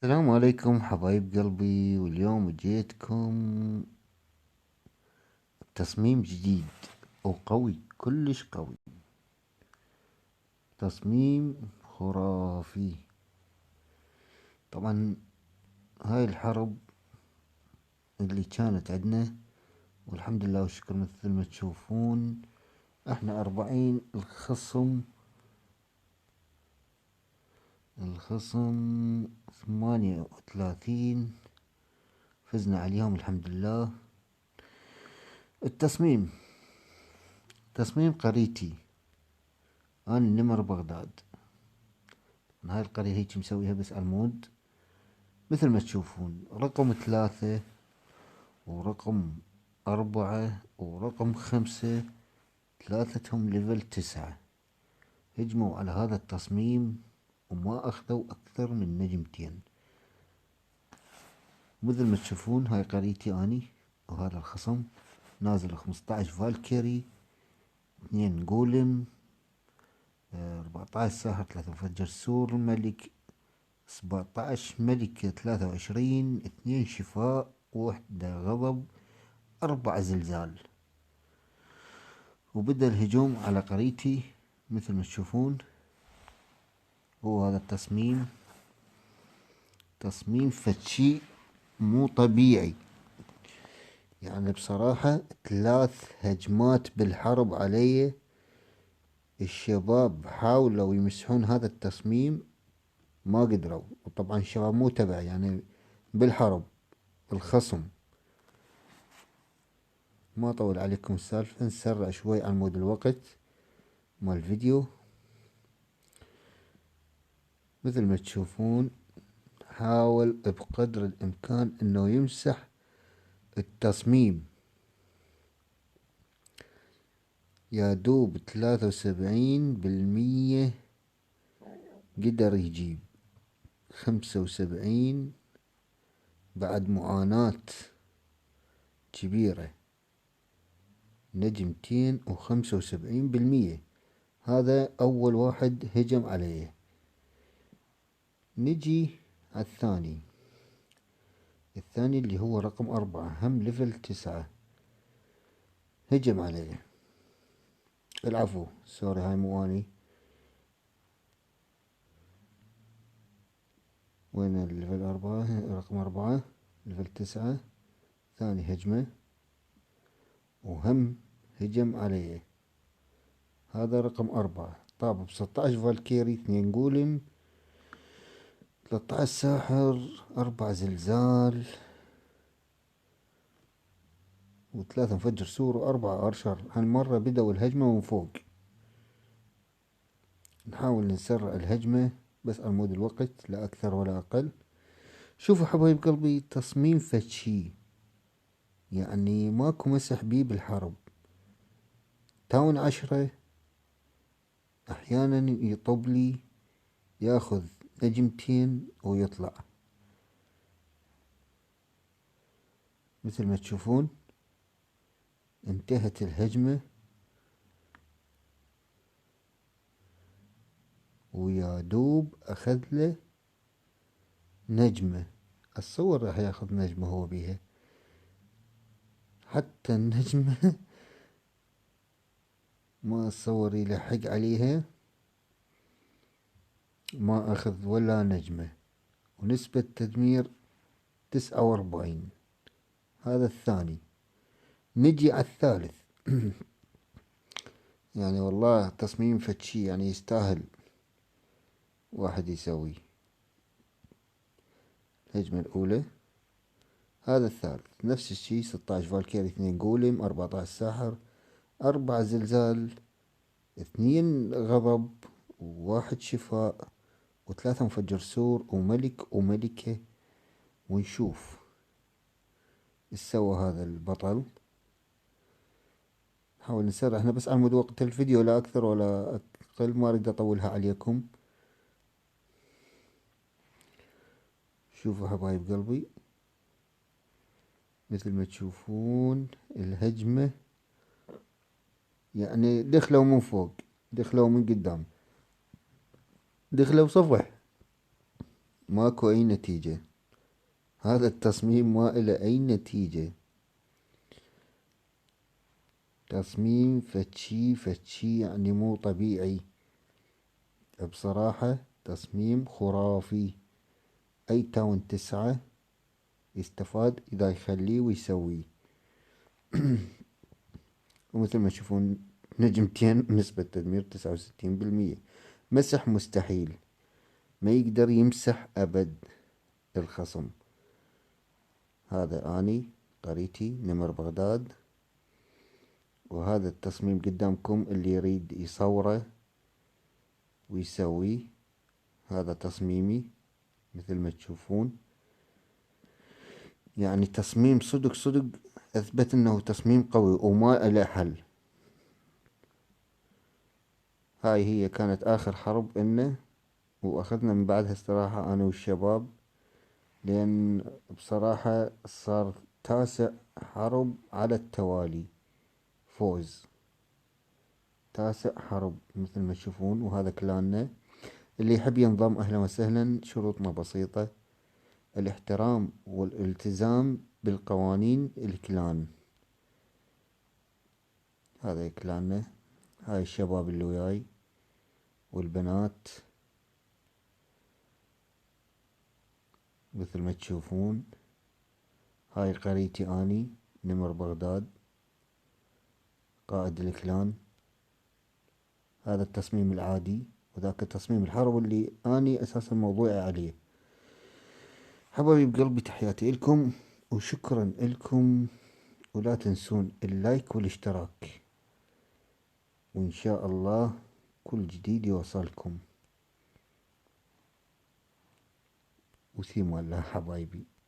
السلام عليكم حبايب قلبي، واليوم جيتكم تصميم جديد وقوي، كلش قوي. تصميم خرافي. طبعا هاي الحرب اللي كانت عندنا، والحمد لله والشكر مثل ما تشوفون احنا 40. الخصم 38. فزنا عليهم الحمد لله. التصميم تصميم قريتي. أنا نمر بغداد. هاي القرية هيك مسويها بس على المود مثل ما تشوفون. رقم 3 ورقم 4 ورقم 5، ثلاثتهم ليفل 9. هجموا على هذا التصميم وما أخذوا أكثر من نجمتين. مثل ما تشوفون هاي قريتي أني، وهذا الخصم نازل 15 فالكيري، 2 جولم، 14 ساحر، 3 مفجر سور الملك، 17 ملك، 23 2 شفاء، 1 غضب، 4 زلزال. وبدأ الهجوم على قريتي مثل ما تشوفون. هو هذا التصميم، تصميم فتشي مو طبيعي. يعني بصراحة 3 هجمات بالحرب علي. الشباب حاولوا يمسحون هذا التصميم ما قدروا، وطبعا الشباب مو تبع يعني بالحرب الخصم. ما أطول عليكم السالفة، نسرع شوي عن مود الوقت مال الفيديو. مثل ما تشوفون حاول بقدر الإمكان إنه يمسح التصميم. يا دوب 73% قدر يجيب. 75 بعد معاناة كبيرة. نجمتين و75%. هذا أول واحد هجم عليه. نجي على الثاني. الثاني اللي هو رقم 4، هم ليفل 9. هجم عليه. العفو، سوري، هاي مو اني. وين الليفل 4؟ رقم 4 ليفل 9. ثاني هجمة وهم هجم عليه. هذا رقم 4، طاب ب16 فالكيري، 2 جولم، 13 ساحر، 4 زلزال، و3 مفجر سور، و4 ارشر. هالمرة بدأوا الهجمة من فوق. نحاول نسرع الهجمة بس على مود الوقت، لا أكثر ولا أقل. شوفوا حبايب قلبي، تصميم فتشي يعني ماكو مسح بيه بالحرب. تاون 10 أحيانا يطب لي، ياخذ نجمتين ويطلع. مثل ما تشوفون انتهت الهجمة، ويا دوب أخذ له نجمة. الصور راح ياخذ نجمة هو بيها. حتى النجمة ما أتصور يلحق عليها، ما أخذ ولا نجمة. ونسبة تدمير 49. هذا الثاني. نجي على الثالث. يعني والله تصميم فتشي، يعني يستاهل واحد يسوي. الهجمة الأولى. هذا الثالث نفس الشي، 16 فالكيري، 2 جولم، 14 ساحر، 4 زلزال، 2 غضب، و1 شفاء، و3 مفجر سور، وملك وملكة. ونشوف ايش سوى هذا البطل. نحاول نسرع احنا بس على مود وقت الفيديو، لا اكثر ولا اقل. ما اريد اطولها عليكم. شوفوا حبايب قلبي، مثل ما تشوفون الهجمة يعني دخلوا من فوق، دخلوا من قدام، دخلوا صفح. ماكو أي نتيجة. هذا التصميم ما إله أي نتيجة. تصميم فتشي يعني مو طبيعي بصراحة. تصميم خرافي. أي تاون 9 يستفاد إذا يخليه ويسويه. ومثل ما تشوفون نجمتين، نسبة تدمير 69%. مسح مستحيل، ما يقدر يمسح أبد الخصم. هذا أني قريتي نمر بغداد، وهذا التصميم قدامكم اللي يريد يصوره ويسويه. هذا تصميمي مثل ما تشوفون، يعني تصميم صدق صدق أثبت أنه تصميم قوي وما له حل. هاي هي كانت آخر حرب إنه، وأخذنا من بعدها استراحة أنا والشباب، لأن بصراحة صار 9 حرب على التوالي فوز. 9 حرب مثل ما تشوفون. وهذا كلاننا. اللي يحب ينضم أهلا وسهلا. شروطنا بسيطة: الاحترام والالتزام بالقوانين الكلان. هذا كلاننا. هاي الشباب اللي وياي والبنات مثل ما تشوفون. هاي قريتي اني نمر بغداد، قائد الكلان. هذا التصميم العادي، وذاك التصميم الحرب اللي اني اساسا موضوعي عليه. حبايبي بقلبي، تحياتي لكم وشكرا لكم، ولا تنسون اللايك والاشتراك، وإن شاء الله كل جديد يوصلكم. وسيم الله حبايبي.